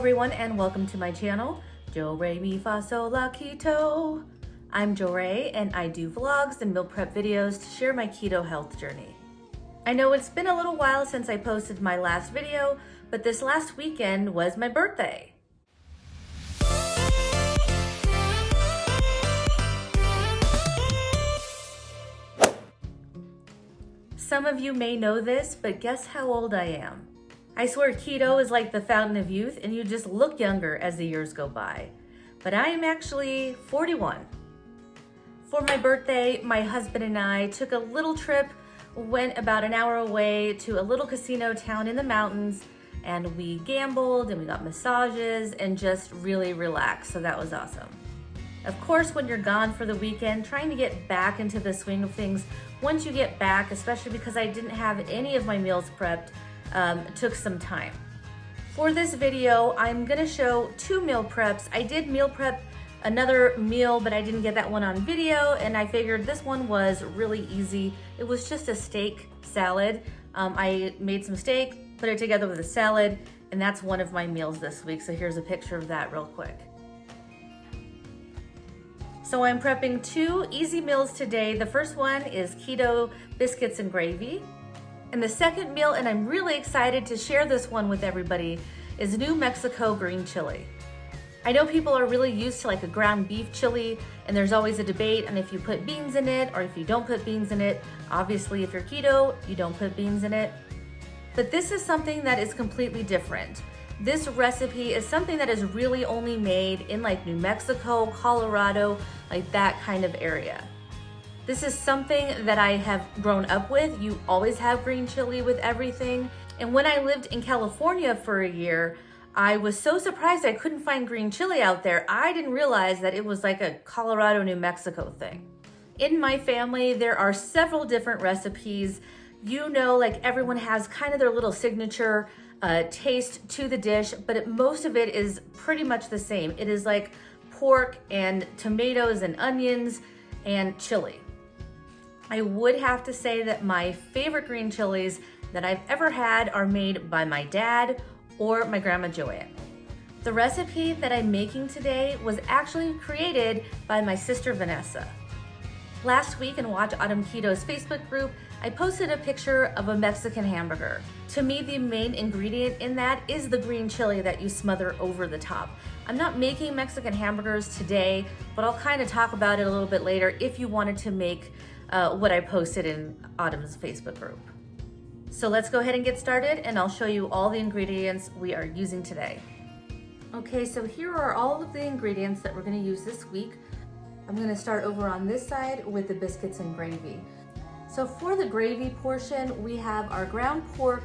everyone, and welcome to my channel, Jo Re Mi Fa Sol La Keto. I'm Jo Re, and I do vlogs and meal prep videos to share my keto health journey. I know it's been a little while since I posted my last video, but this last weekend was my birthday. Some of you may know this, but guess how old I am? I swear keto is like the fountain of youth and you just look younger as the years go by. But I am actually 41. For my birthday, my husband and I took a little trip, went about an hour away to a little casino town in the mountains, and we gambled and we got massages and just really relaxed, so that was awesome. Of course, when you're gone for the weekend, trying to get back into the swing of things once you get back, especially because I didn't have any of my meals prepped, took some time. For this video, I'm gonna show 2 meal preps. I did meal prep another meal, but I didn't get that one on video, and I figured this one was really easy. It was just a steak salad. I made some steak, put it together with a salad, and that's one of my meals this week. So here's a picture of that real quick. So I'm prepping 2 easy meals today. The first one is keto biscuits and gravy. And the second meal, and I'm really excited to share this one with everybody, is New Mexico green chili. I know people are really used to like a ground beef chili, and there's always a debate on if you put beans in it or if you don't put beans in it. Obviously, if you're keto, you don't put beans in it. But this is something that is completely different. This recipe is something that is really only made in like New Mexico, Colorado, like that kind of area. This is something that I have grown up with. You always have green chili with everything. And when I lived in California for a year, I was so surprised I couldn't find green chili out there. I didn't realize that it was like a Colorado, New Mexico thing. In my family, there are several different recipes. You know, like everyone has kind of their little signature taste to the dish, but most of it is pretty much the same. It is like pork and tomatoes and onions and chili. I would have to say that my favorite green chilies that I've ever had are made by my dad or my grandma Joanne. The recipe that I'm making today was actually created by my sister Vanessa. Last week in Watch Autumn Keto's Facebook group, I posted a picture of a Mexican hamburger. To me, the main ingredient in that is the green chili that you smother over the top. I'm not making Mexican hamburgers today, but I'll kind of talk about it a little bit later if you wanted to make what I posted in Autumn's Facebook group. So let's go ahead and get started, and I'll show you all the ingredients we are using today. Okay, so here are all of the ingredients that we're gonna use this week. I'm gonna start over on this side with the biscuits and gravy. So for the gravy portion, we have our ground pork.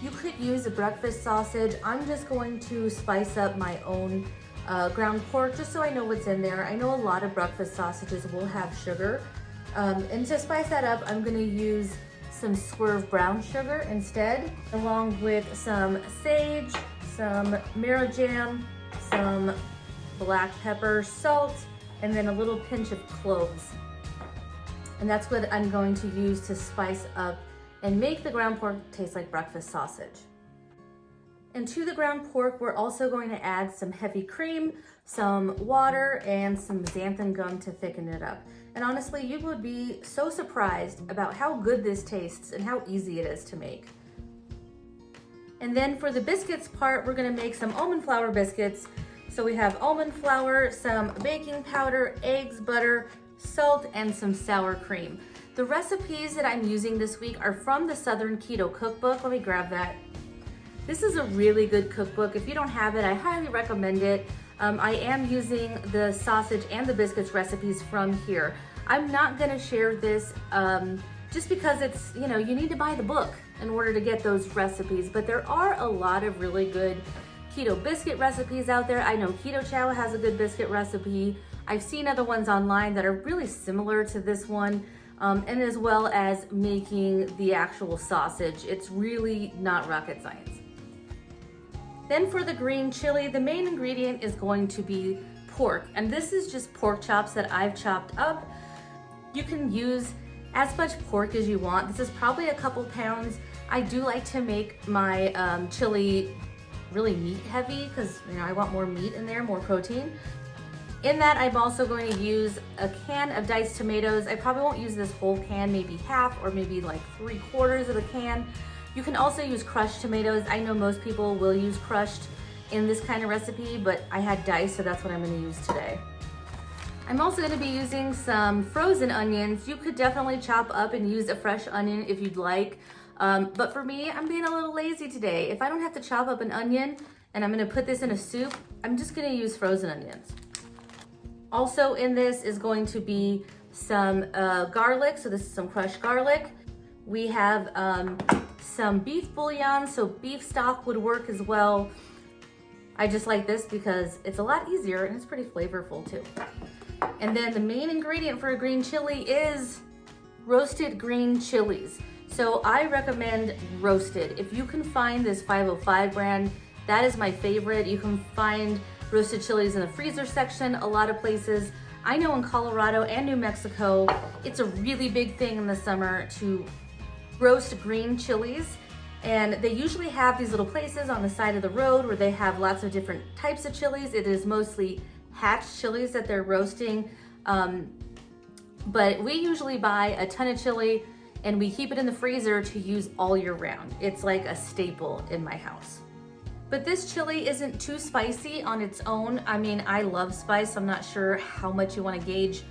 You could use a breakfast sausage. I'm just going to spice up my own ground pork just so I know what's in there. I know a lot of breakfast sausages will have sugar. And to spice that up, I'm gonna use some Swerve brown sugar instead, along with some sage, some marrow jam, some black pepper, salt, and then a little pinch of cloves. And that's what I'm going to use to spice up and make the ground pork taste like breakfast sausage. And to the ground pork, we're also going to add some heavy cream, some water, and some xanthan gum to thicken it up. And honestly, you would be so surprised about how good this tastes and how easy it is to make. And then for the biscuits part, we're gonna make some almond flour biscuits. So we have almond flour, some baking powder, eggs, butter, salt, and some sour cream. The recipes that I'm using this week are from the Southern Keto Cookbook. Let me grab that. This is a really good cookbook. If you don't have it, I highly recommend it. I am using the sausage and the biscuits recipes from here. I'm not gonna share this just because it's, you need to buy the book in order to get those recipes, but there are a lot of really good keto biscuit recipes out there. I know Keto Chow has a good biscuit recipe. I've seen other ones online that are really similar to this one, and as well as making the actual sausage. It's really not rocket science. Then for the green chili, the main ingredient is going to be pork. And this is just pork chops that I've chopped up. You can use as much pork as you want. This is probably a couple pounds. I do like to make my chili really meat heavy because I want more meat in there, more protein. In that, I'm also going to use a can of diced tomatoes. I probably won't use this whole can, maybe half or maybe like 3/4 of the can. You can also use crushed tomatoes. I know most people will use crushed in this kind of recipe, but I had diced, so that's what I'm going to use today. I'm also going to be using some frozen onions. You could definitely chop up and use a fresh onion if you'd like. But for me, I'm being a little lazy today. If I don't have to chop up an onion and I'm going to put this in a soup, I'm just going to use frozen onions. Also in this is going to be some garlic. So this is some crushed garlic. We have some beef bouillon, so beef stock would work as well. I just like this because it's a lot easier and it's pretty flavorful too. And then the main ingredient for a green chili is roasted green chilies. So I recommend roasted. If you can find this 505 brand, that is my favorite. You can find roasted chilies in the freezer section a lot of places. I know in Colorado and New Mexico, it's a really big thing in the summer to roast green chilies. And they usually have these little places on the side of the road where they have lots of different types of chilies. It is mostly hatch chilies that they're roasting. But we usually buy a ton of chili and we keep it in the freezer to use all year round. It's like a staple in my house. But this chili isn't too spicy on its own. I mean, I love spice, so I'm not sure how much you want to gauge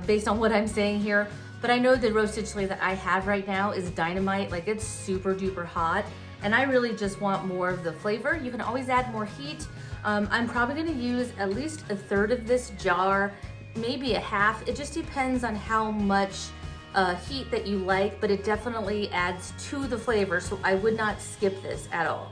based on what I'm saying here. But I know the roasted chili that I have right now is dynamite. Like, it's super duper hot. And I really just want more of the flavor. You can always add more heat. I'm probably gonna use at least 1/3 of this jar, maybe a half. It just depends on how much heat that you like, but it definitely adds to the flavor. So I would not skip this at all.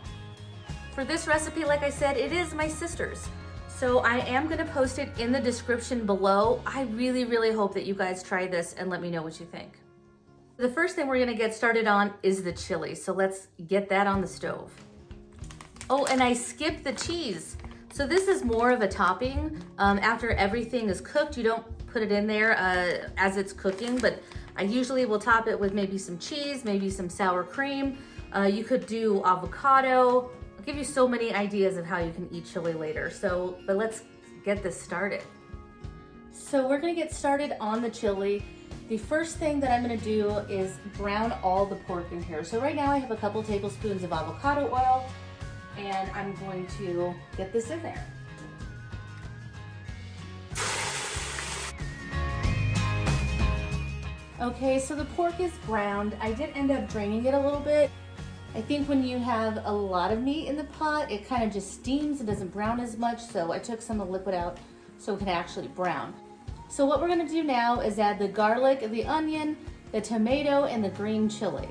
For this recipe, like I said, it is my sister's. So I am gonna post it in the description below. I really, really hope that you guys try this and let me know what you think. The first thing we're gonna get started on is the chili. So let's get that on the stove. Oh, and I skipped the cheese. So this is more of a topping. After everything is cooked, you don't put it in there as it's cooking, but I usually will top it with maybe some cheese, maybe some sour cream. You could do avocado. I'll give you so many ideas of how you can eat chili later. But let's get this started. So we're gonna get started on the chili. The first thing that I'm gonna do is brown all the pork in here. So right now I have a couple tablespoons of avocado oil, and I'm going to get this in there. Okay, so the pork is browned. I did end up draining it a little bit. I think when you have a lot of meat in the pot, it kind of just steams and doesn't brown as much, so I took some of the liquid out so it can actually brown. So what we're gonna do now is add the garlic, the onion, the tomato, and the green chili.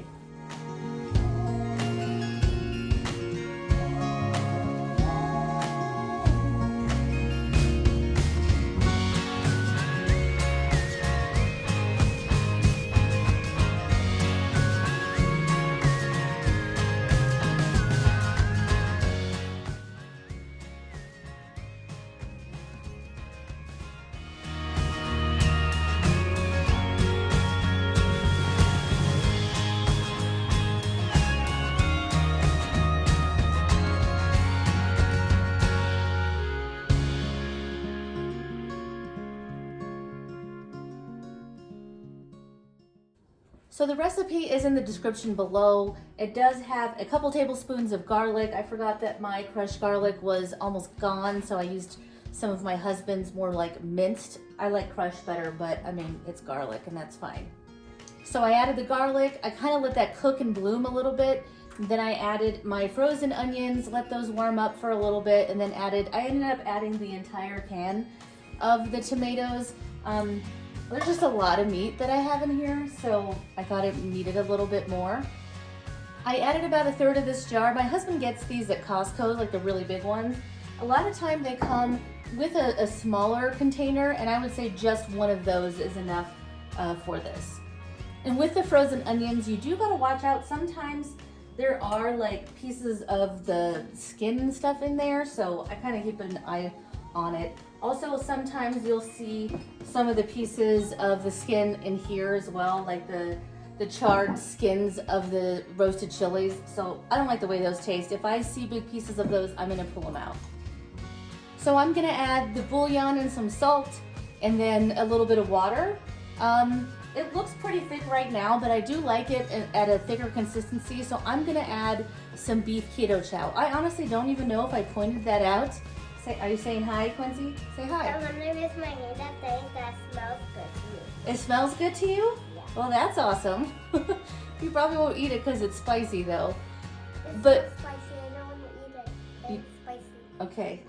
So the recipe is in the description below. It does have a couple tablespoons of garlic. I forgot that my crushed garlic was almost gone, so I used some of my husband's more like minced. I like crushed better, but I mean, it's garlic and that's fine. So I added the garlic. I kind of let that cook and bloom a little bit. Then I added my frozen onions, let those warm up for a little bit, and then I ended up adding the entire can of the tomatoes. There's just a lot of meat that I have in here, so I thought it needed a little bit more. I added about 1/3 of this jar. My husband gets these at Costco, like the really big ones. A lot of time they come with a smaller container, and I would say just one of those is enough for this. And with the frozen onions, you do gotta watch out. Sometimes there are like pieces of the skin and stuff in there, so I kind of keep an eye on it. Also, sometimes you'll see some of the pieces of the skin in here as well, like the the charred skins of the roasted chilies. So I don't like the way those taste. If I see big pieces of those, I'm gonna pull them out. So I'm gonna add the bouillon and some salt and then a little bit of water. It looks pretty thick right now, but I do like it at a thicker consistency, so I'm gonna add some beef keto chow. I honestly don't even know if I pointed that out. Are you saying hi, Quincy? Say hi. I'm gonna miss my hand that thing that smells good to me. It smells good to you? Yeah. Well, that's awesome. You probably won't eat it because it's spicy though. It's But not spicy, I don't want to eat it. It's spicy. Okay.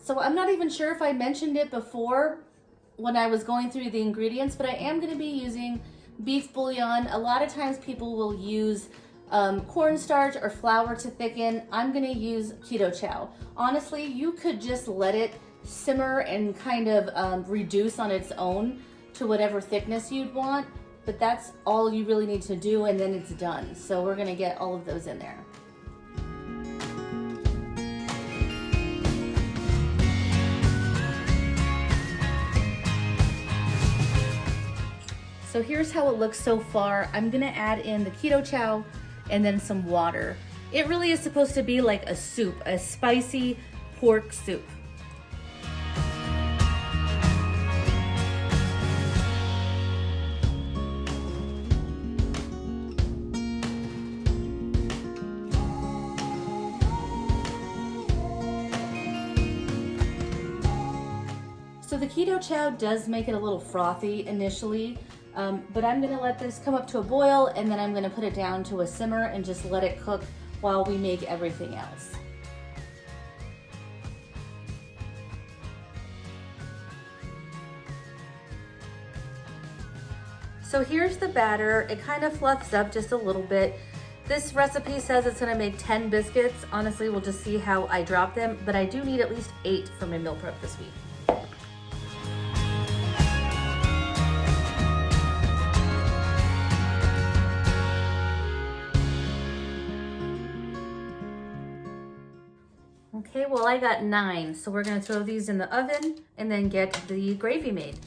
So I'm not even sure if I mentioned it before when I was going through the ingredients, but I am going to be using beef bouillon. A lot of times people will use cornstarch or flour to thicken. I'm going to use keto chow. Honestly, you could just let it simmer and kind of reduce on its own to whatever thickness you'd want, but that's all you really need to do, and then it's done. So we're going to get all of those in there. So here's how it looks so far. I'm gonna add in the keto chow and then some water. It really is supposed to be like a soup, a spicy pork soup. So the keto chow does make it a little frothy initially, but I'm gonna let this come up to a boil and then I'm gonna put it down to a simmer and just let it cook while we make everything else. So here's the batter. It kind of fluffs up just a little bit. This recipe says it's gonna make 10 biscuits. Honestly, we'll just see how I drop them, but I do need at least 8 for my meal prep this week. Okay, well I got 9, so we're gonna throw these in the oven and then get the gravy made.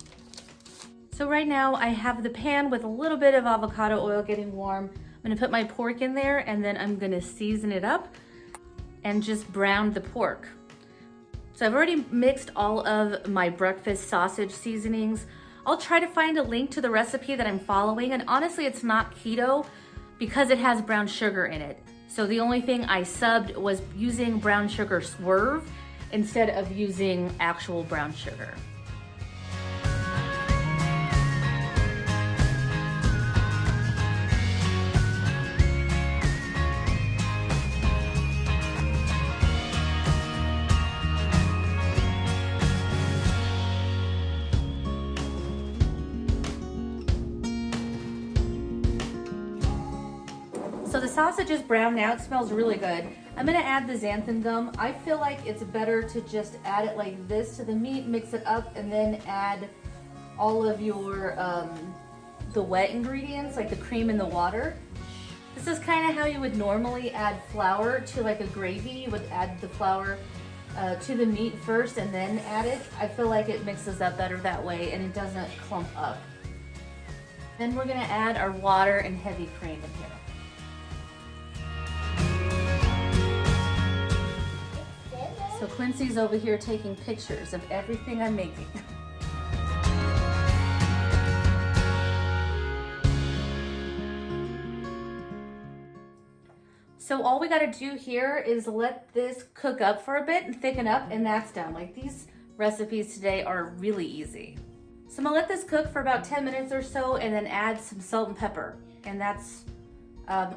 So right now I have the pan with a little bit of avocado oil getting warm. I'm gonna put my pork in there and then I'm gonna season it up and just brown the pork. So I've already mixed all of my breakfast sausage seasonings. I'll try to find a link to the recipe that I'm following, and honestly it's not keto because it has brown sugar in it. So the only thing I subbed was using brown sugar swerve instead of using actual brown sugar. So the sausage is brown now, it smells really good. I'm gonna add the xanthan gum. I feel like it's better to just add it like this to the meat, mix it up, and then add all of your, the wet ingredients, like the cream and the water. This is kind of how you would normally add flour to like a gravy. You would add the flour to the meat first and then add it. I feel like it mixes up better that way and it doesn't clump up. Then we're gonna add our water and heavy cream in here. So Quincy's over here taking pictures of everything I'm making. So all we gotta do here is let this cook up for a bit and thicken up, and that's done. Like, these recipes today are really easy. So I'm gonna let this cook for about 10 minutes or so and then add some salt and pepper. And that's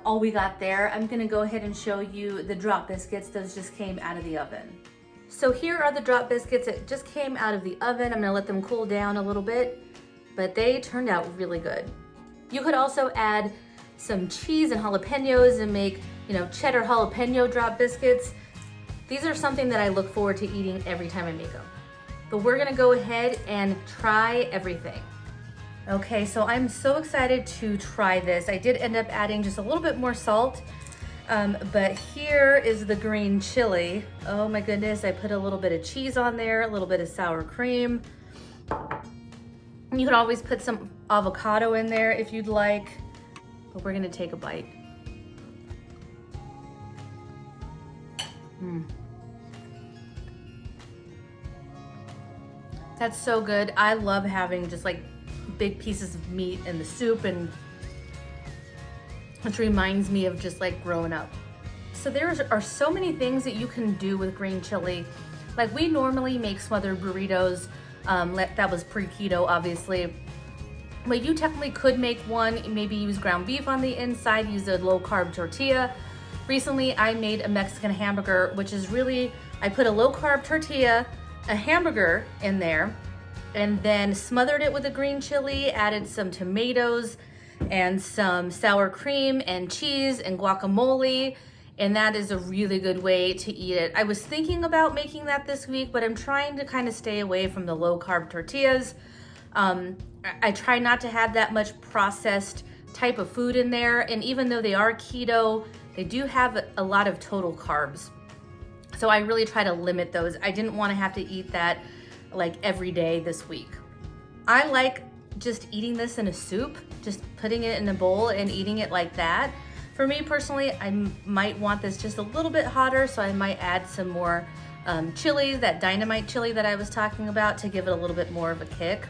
all we got there. I'm gonna go ahead and show you the drop biscuits. Those just came out of the oven. So here are the drop biscuits. It just came out of the oven. I'm gonna let them cool down a little bit, but they turned out really good. You could also add some cheese and jalapenos and make, cheddar jalapeno drop biscuits. These are something that I look forward to eating every time I make them. But we're gonna go ahead and try everything. Okay, so I'm so excited to try this. I did end up adding just a little bit more salt, but here is the green chili. Oh my goodness, I put a little bit of cheese on there, a little bit of sour cream. You could always put some avocado in there if you'd like, but we're gonna take a bite. That's so good. I love having just like big pieces of meat in the soup, and which reminds me of just like growing up. So there are so many things that you can do with green chili. Like we normally make smothered burritos. That was pre-keto, obviously. But you technically could make one, maybe use ground beef on the inside, use a low carb tortilla. Recently, I made a Mexican hamburger, which is really, I put a low carb tortilla, a hamburger in there, and then smothered it with a green chili, added some tomatoes and some sour cream and cheese and guacamole. And that is a really good way to eat it. I was thinking about making that this week, but I'm trying to kind of stay away from the low carb tortillas. I try not to have that much processed type of food in there. And even though they are keto, they do have a lot of total carbs. So I really try to limit those. I didn't want to have to eat that like every day this week. I like just eating this in a soup, just putting it in a bowl and eating it like that. For me personally, I might want this just a little bit hotter, so I might add some more chilies, that dynamite chili that I was talking about, to give it a little bit more of a kick.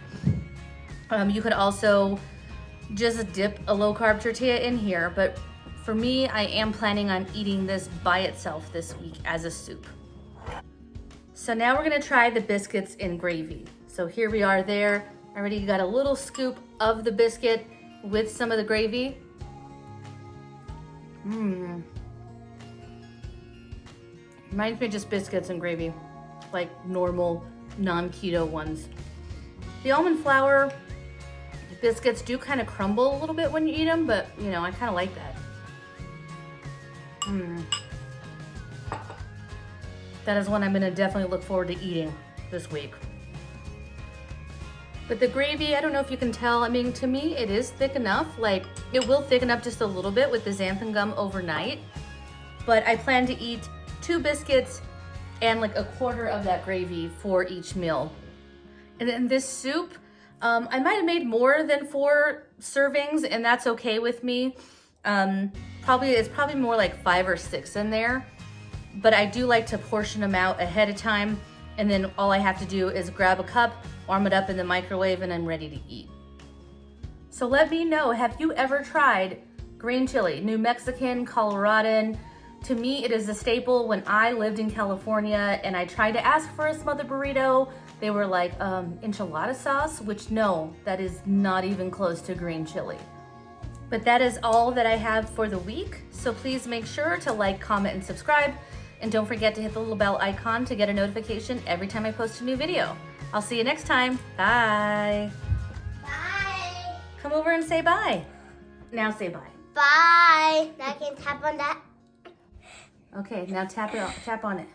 You could also just dip a low carb tortilla in here, but for me, I am planning on eating this by itself this week as a soup. So now we're gonna try the biscuits in gravy. So here we are there. I already got a little scoop of the biscuit with some of the gravy. Reminds me of just biscuits and gravy, like normal non-keto ones. The almond flour biscuits do kind of crumble a little bit when you eat them, but you know, I kind of like that. That is one I'm gonna definitely look forward to eating this week. But the gravy, I don't know if you can tell, I mean, to me, it is thick enough. Like, it will thicken up just a little bit with the xanthan gum overnight. But I plan to eat 2 biscuits and like a quarter of that gravy for each meal. And then this soup, I might have made more than 4 servings, and that's okay with me. It's probably more like 5 or 6 in there. But I do like to portion them out ahead of time, and then all I have to do is grab a cup, warm it up in the microwave, and I'm ready to eat. So let me know, have you ever tried green chili? New Mexican, Coloradan. To me, it is a staple. When I lived in California and I tried to ask for a smothered burrito, they were like, enchilada sauce, which no, that is not even close to green chili. But that is all that I have for the week. So please make sure to like, comment, and subscribe. And don't forget to hit the little bell icon to get a notification every time I post a new video. I'll see you next time. Bye. Bye. Come over and say bye. Now say bye. Bye. Now I can tap on that. Okay, now tap on it.